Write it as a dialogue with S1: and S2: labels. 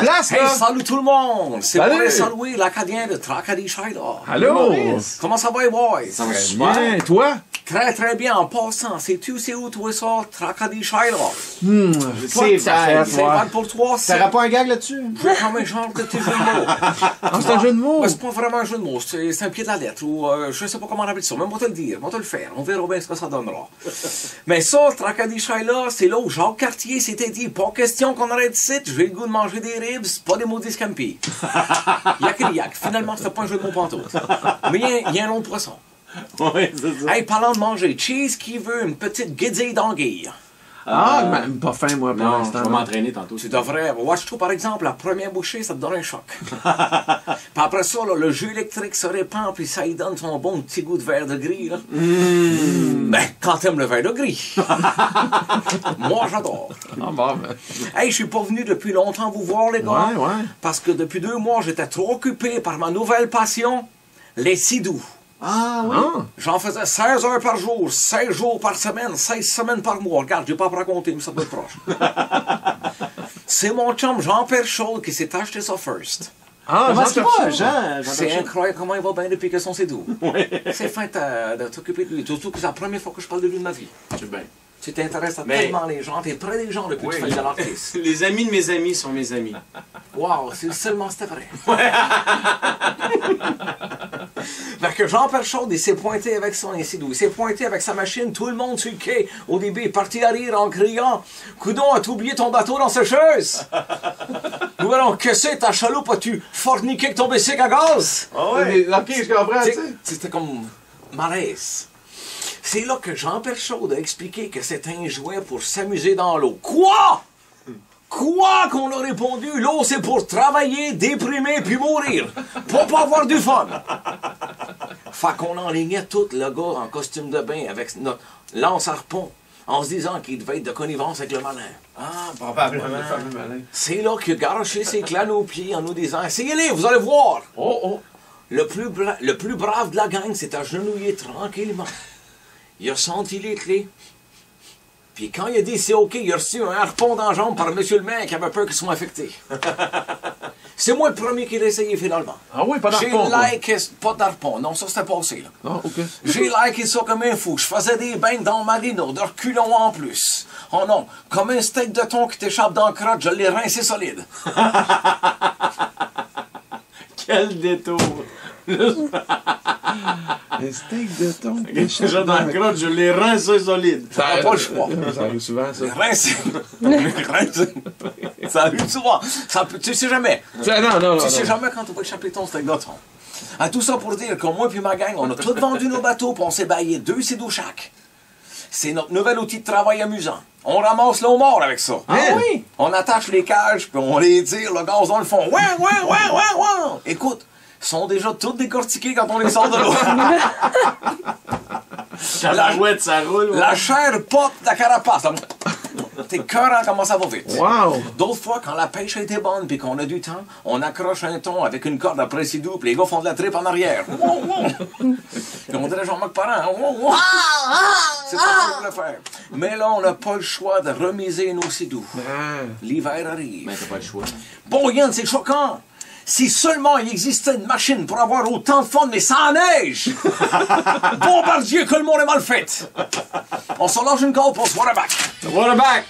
S1: place, là.
S2: Hey, salut tout le monde! C'est
S1: Salut.
S2: Maurice Aloué, l'Acadien de Tracadie-Shaila.
S1: Allô?
S2: Comment ça va, les boys?
S3: Ça va
S1: Bien,
S3: super.
S1: toi?
S2: Très, très bien. En passant, sais-tu c'est où, toi, ça? Tracadie-Shaila.
S3: C'est vague.
S2: C'est vague pour toi, c'est...
S3: T'auras pas un gag là-dessus?
S2: Je vais comme un genre de petit jeu de mots.
S1: Ah, c'est un jeu de mots.
S2: Mais c'est pas vraiment un jeu de mots, c'est un pied de la lettre, ou je sais pas comment on appelle ça, mais on va te le dire, on va te le faire, on verra bien ce que ça donnera. Mais ça, Tracadie-Shaila, c'est là où Jacques Cartier s'était dit, pas question qu'on arrête de site, j'ai le goût de manger des ribs, pas des maudits scampi. Yak et yak. Finalement, c'était pas un jeu de mots pantoute. Mais il y a un long poisson.
S3: Oui, c'est ça.
S2: Hey, parlant de manger, cheese qui veut une petite guédille d'anguille.
S1: Ah, même pas faim, moi, pour
S3: Non, je
S1: l'instant.
S3: vais m'entraîner tantôt.
S2: Tu devrais. Watch-toi, par exemple, la première bouchée, ça te donne un choc. Puis après ça, là, le jus électrique se répand, puis ça y donne son bon petit goût de verre de gris. Là. Ben, quand t'aimes le verre de gris. Moi, j'adore.
S1: Ah, bon, ben.
S2: Hey, je suis pas venu depuis longtemps vous voir, les gars.
S1: Ouais, ouais.
S2: Parce que depuis 2 mois, j'étais trop occupé par ma nouvelle passion, les sidous.
S3: Ah oui.
S1: Ah,
S2: J'en faisais 16 heures par jour, 16 jours par semaine, 16 semaines par mois. Regarde, j'ai pas à me raconter, mais ça doit être proche. C'est mon chum Jean-Pierre Chaude qui s'est acheté ça first.
S1: ah
S3: Comment est-ce
S1: Jean-Pierre
S3: qu'il
S1: Chaude.
S3: va, Jean?
S2: C'est incroyable comment il va bien depuis que son c'est doux. C'est fin de t'occuper de lui. Surtout que c'est la première fois que je parle de lui de ma vie.
S3: C'est bien.
S2: Tu t'intéresses à
S3: Mais-
S2: tellement les gens, t'es près des gens depuis que tu fais de l'artiste.
S3: Les amis de mes amis sont mes amis.
S2: Wow, c'est seulement c'était vrai. Fait que Jean-Pierre Chaude, il s'est pointé avec son incidou. Il s'est pointé avec sa machine. Tout le monde sur le quai, au début, est parti à rire en criant « Coudon, as-tu oublié ton bateau dans sécheuse? » Nous verrons, que c'est ta chaloupe? As-tu forniqué avec ton bicycle à gaz?
S1: Ah ouais. Ok, je comprends, tu sais.
S2: C'était comme malaise. C'est là que Jean-Pierre Chaude a expliqué que c'était un jouet pour s'amuser dans l'eau. Quoi? Quoi qu'on a répondu? L'eau, c'est pour travailler, déprimer, puis mourir. Pour pas avoir du fun. Fait qu'on enlignait tout le gars en costume de bain avec notre lance harpon en se disant qu'il devait être de connivence avec le malin.
S3: Ah, probablement.
S2: C'est là qu'il a garoché ses clans aux pieds en nous disant « Essayez-les, vous allez voir! »
S1: Oh, oh.
S2: Le plus brave de la gang s'est agenouillé tranquillement. Il a senti les clés. Puis quand il a dit c'est OK, il a reçu un harpon dans la jambe par monsieur le maire qui avait peur qu'il soit infecté. C'est moi le premier qui l'a essayé finalement.
S1: Ah oui, pas
S2: J'ai
S1: d'harpon, quoi.
S2: liké... Pas d'harpon, non, ça c'était passé là.
S1: Ah, ok.
S2: J'ai liké ça comme un fou. Je faisais des bains dans Marino, de reculons en plus. Oh non, comme un steak de thon qui t'échappe dans le crotte, je l'ai rincé solide.
S3: Quel détour.
S1: Un steak de thon.
S3: Déjà dans la crotte, je l'ai rincé solide.
S2: T'as pas le choix.
S1: Ça arrive souvent, ça.
S2: Rincé. Rincé. Ça arrive souvent. Tu sais jamais.
S1: Non.
S2: Tu sais jamais quand tu vas échapper ton steak de thon. À tout ça pour dire que moi puis ma gang, on a tous vendu nos bateaux puis on s'est baillé 2 sidous chaque. C'est notre nouvel outil de travail amusant. On ramasse l'eau mort avec ça.
S1: Ah oui?
S2: On attache les cages puis on les tire le gaz dans le fond. Ouais. Écoute, ils sont déjà tous décortiqués quand on les sort de l'eau.
S3: La ouette, ça roule. ouais.
S2: La chair pop de la carapace. T'es cœurant comment ça va vite.
S1: Wow.
S2: D'autres fois, quand la pêche a été bonne puis qu'on a du temps, on accroche un thon avec une corde après sidou puis les gars font de la tripe en arrière. Puis on dirait Jean-Marc Parent. C'est ça qu'on voulait faire. Mais là, on n'a pas le choix de remiser nos sidous.
S1: Ah.
S2: L'hiver arrive.
S3: Mais t'as pas le choix.
S2: Bon, Yann, c'est choquant. Si seulement il existait une machine pour avoir autant de fun, mais sans neige! Bombardier que le monde est mal fait! On s'en lâche une corde pour se voir back.
S3: What a back!